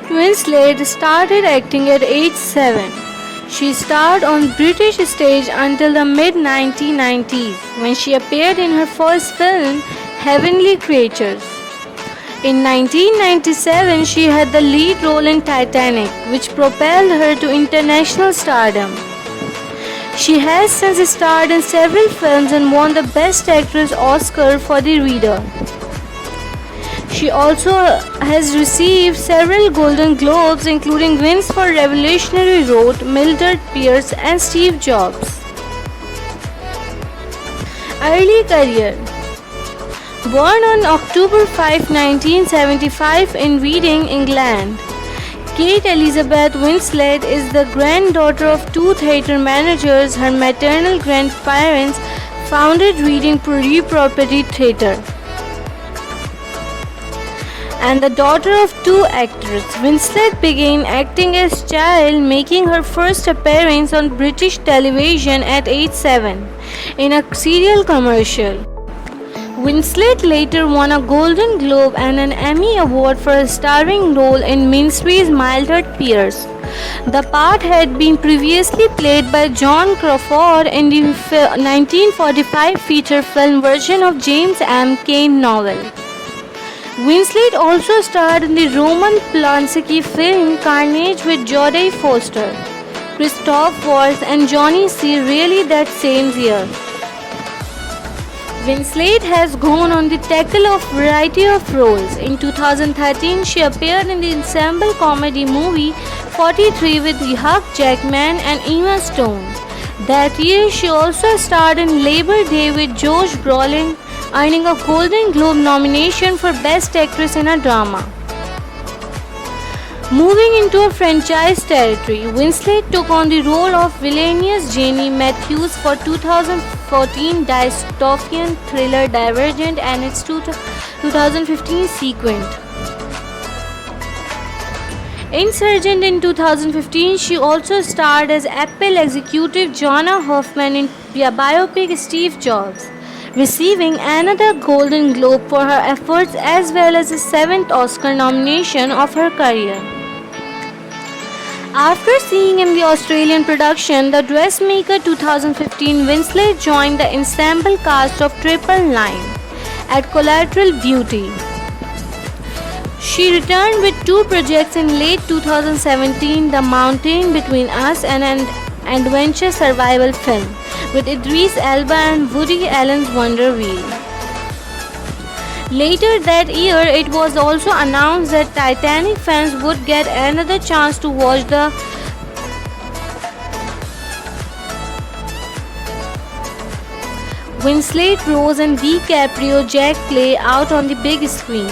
Kate Winslet started acting at age 7. She starred on British stage until the mid-1990s when she appeared in her first film, Heavenly Creatures. In 1997, she had the lead role in Titanic, which propelled her to international stardom. She has since starred in several films and won the Best Actress Oscar for The Reader. She also has received several Golden Globes, including wins for Revolutionary Road, Mildred Pierce, and Steve Jobs. Early career. Born on October 5, 1975 in Reading, England, Kate Elizabeth Winslet is the granddaughter of two theatre managers. Her maternal grandparents founded Reading Property Theatre, and the daughter of two actors. Winslet began acting as a child, making her first appearance on British television at age 7 in a cereal commercial. Winslet later won a Golden Globe and an Emmy Award for a starring role in Minstrel's Mildred Pierce. The part had been previously played by John Crawford in the 1945 feature film version of James M. Cain novel. Winslet also starred in the Roman Polanski film Carnage with Jodie Foster, Christoph Waltz, and Johnny C. Reilly that same year. Winslet has gone on to tackle a variety of roles. In 2013, she appeared in the ensemble comedy movie 43 with Hugh Jackman and Emma Stone. That year, she also starred in Labor Day with Josh Brolin, earning a Golden Globe nomination for Best Actress in a Drama. Moving into a franchise territory, Winslet took on the role of villainous Janie Matthews for 2014 dystopian thriller Divergent and its 2015 sequel. Insurgent in 2015, she also starred as Apple executive Jonah Hoffman in biopic Steve Jobs, receiving another Golden Globe for her efforts as well as the 7th Oscar nomination of her career. After seeing in the Australian production The Dressmaker 2015, Winslet joined the ensemble cast of Triple Nine at Collateral Beauty. She returned with two projects in late 2017, The Mountain Between Us and an adventure survival film with Idris Elba and Woody Allen's Wonder Wheel. Later that year, it was also announced that Titanic fans would get another chance to watch the Winslet, Rose and DiCaprio Jack play out on the big screen.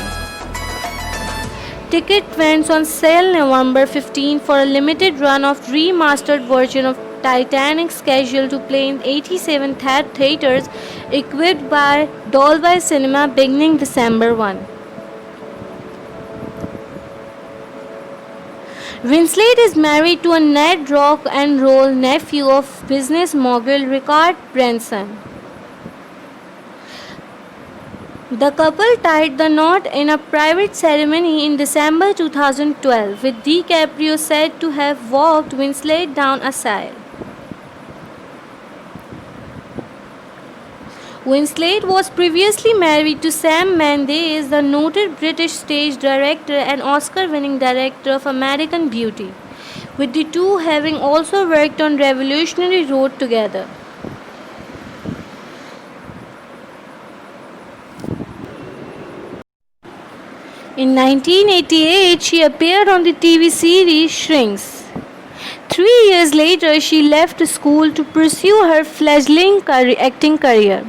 Ticket went on sale November 15 for a limited run of remastered version of Titanic scheduled to play in 87 theaters equipped by Dolby Cinema beginning December 1. Winslet is married to a Ned Rock and Roll nephew of business mogul Richard Branson. The couple tied the knot in a private ceremony in December 2012, with DiCaprio said to have walked Winslet down a aisle. Winslet was previously married to Sam Mendes, the noted British stage director and Oscar-winning director of American Beauty, with the two having also worked on Revolutionary Road together. In 1988, she appeared on the TV series Shrinks. 3 years later, she left school to pursue her fledgling acting career.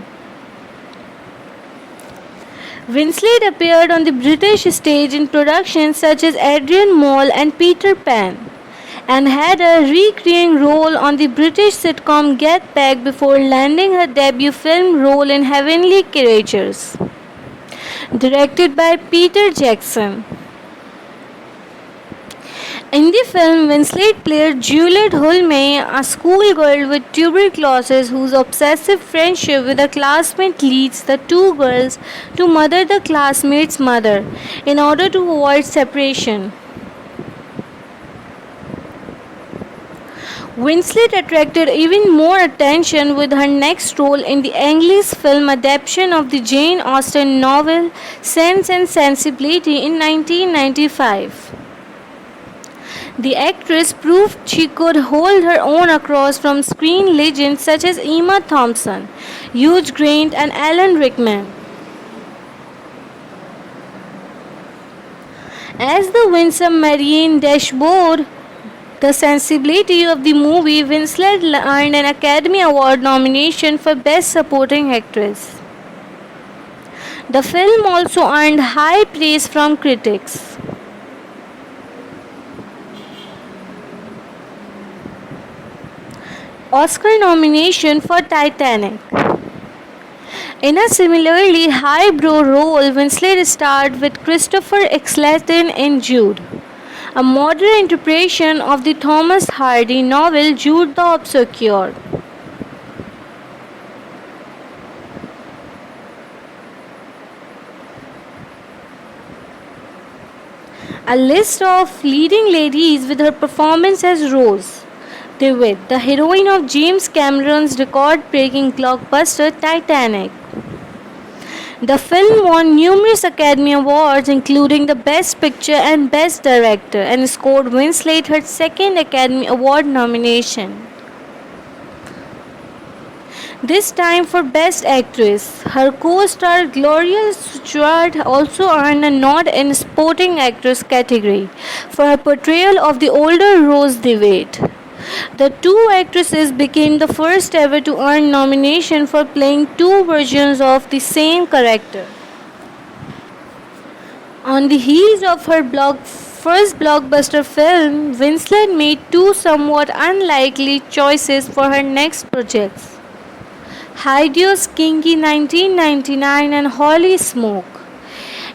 Winslet appeared on the British stage in productions such as Adrian Mole and Peter Pan, and had a recurring role on the British sitcom Get Back before landing her debut film role in Heavenly Creatures, directed by Peter Jackson. In the film, Winslet played Juliette Hulme, a schoolgirl with tuberculosis whose obsessive friendship with a classmate leads the two girls to murder the classmate's mother in order to avoid separation. Winslet attracted even more attention with her next role in the English film adaptation of the Jane Austen novel Sense and Sensibility in 1995. The actress proved she could hold her own across from screen legends such as Emma Thompson, Hugh Grant, and Alan Rickman. As the winsome Marianne dashboard the sensibility of the movie, Winslet earned an Academy Award nomination for Best Supporting Actress. The film also earned high praise from critics. Oscar nomination for Titanic. In a similarly highbrow role, Winslet starred with Christopher Eccleston in Jude, a modern interpretation of the Thomas Hardy novel Jude the Obscure. A list of leading ladies with her performance as Rose DeWitt, the heroine of James Cameron's record-breaking blockbuster Titanic. The film won numerous Academy Awards, including the Best Picture and Best Director, and scored Winslet her second Academy Award nomination. This time for Best Actress. Her co-star Gloria Stewart also earned a nod in Supporting Actress category for her portrayal of the older Rose DeWitt. The two actresses became the first ever to earn nomination for playing two versions of the same character. On the heels of her first blockbuster film, Winslet made two somewhat unlikely choices for her next projects: Hideous Kinky 1999 and Holy Smoke.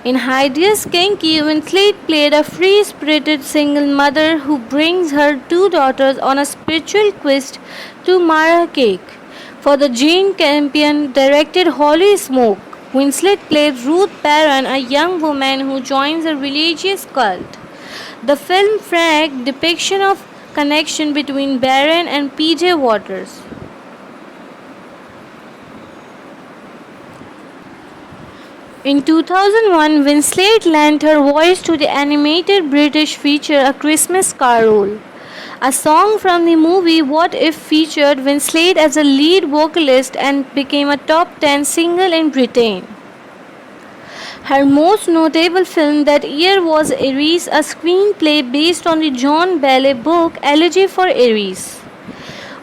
In Hideous Kinky, Winslet played a free-spirited single mother who brings her two daughters on a spiritual quest to Marrakech. For the Jane Campion-directed Holy Smoke, Winslet played Ruth Barron, a young woman who joins a religious cult. The film frank depiction of connection between Barron and P.J. Waters. In 2001, Winslet lent her voice to the animated British feature A Christmas Carol. A song from the movie What If featured Winslet as a lead vocalist and became a top 10 single in Britain. Her most notable film that year was Eris, a screenplay based on the John Bailey book Elegy for Eris.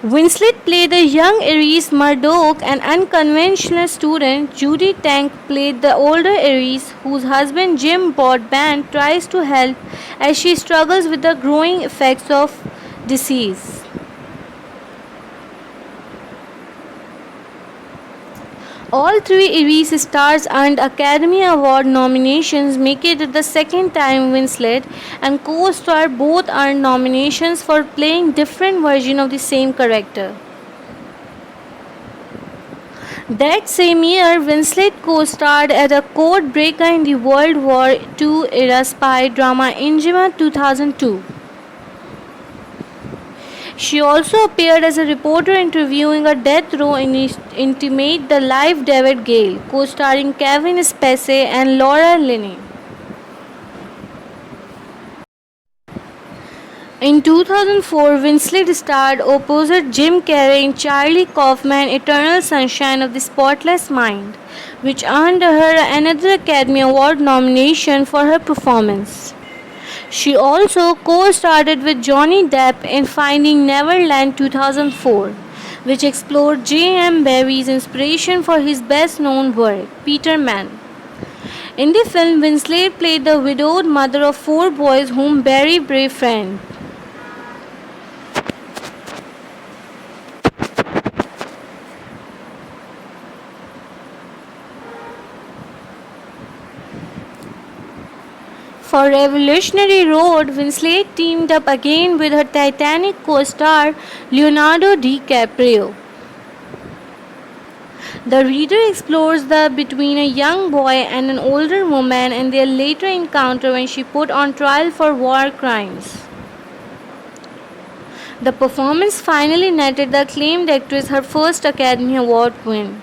Winslet played the young Eris Murdoch, an unconventional student. Judy Tank played the older Eris, whose husband Jim Broadbent tries to help as she struggles with the growing effects of disease. All three Eris stars earned Academy Award nominations, making it the second time Winslet and co-star both earned nominations for playing different versions of the same character. That same year, Winslet co-starred as a code breaker in the World War II era spy drama Enigma 2002. She also appeared as a reporter interviewing a death row inmate, the live David Gale, co-starring Kevin Spacey and Laura Linney. In 2004, Winslet starred opposite Jim Carrey in Charlie Kaufman's Eternal Sunshine of the Spotless Mind, which earned her another Academy Award nomination for her performance. She also co-starred with Johnny Depp in Finding Neverland 2004, which explored J. M. Barrie's inspiration for his best-known work, Peter Man. In the film, Winslet played the widowed mother of four boys whom Barrie befriended. For Revolutionary Road, Winslet teamed up again with her Titanic co-star Leonardo DiCaprio. The reader explores the between a young boy and an older woman and their later encounter when she put on trial for war crimes. The performance finally netted the acclaimed actress her first Academy Award win.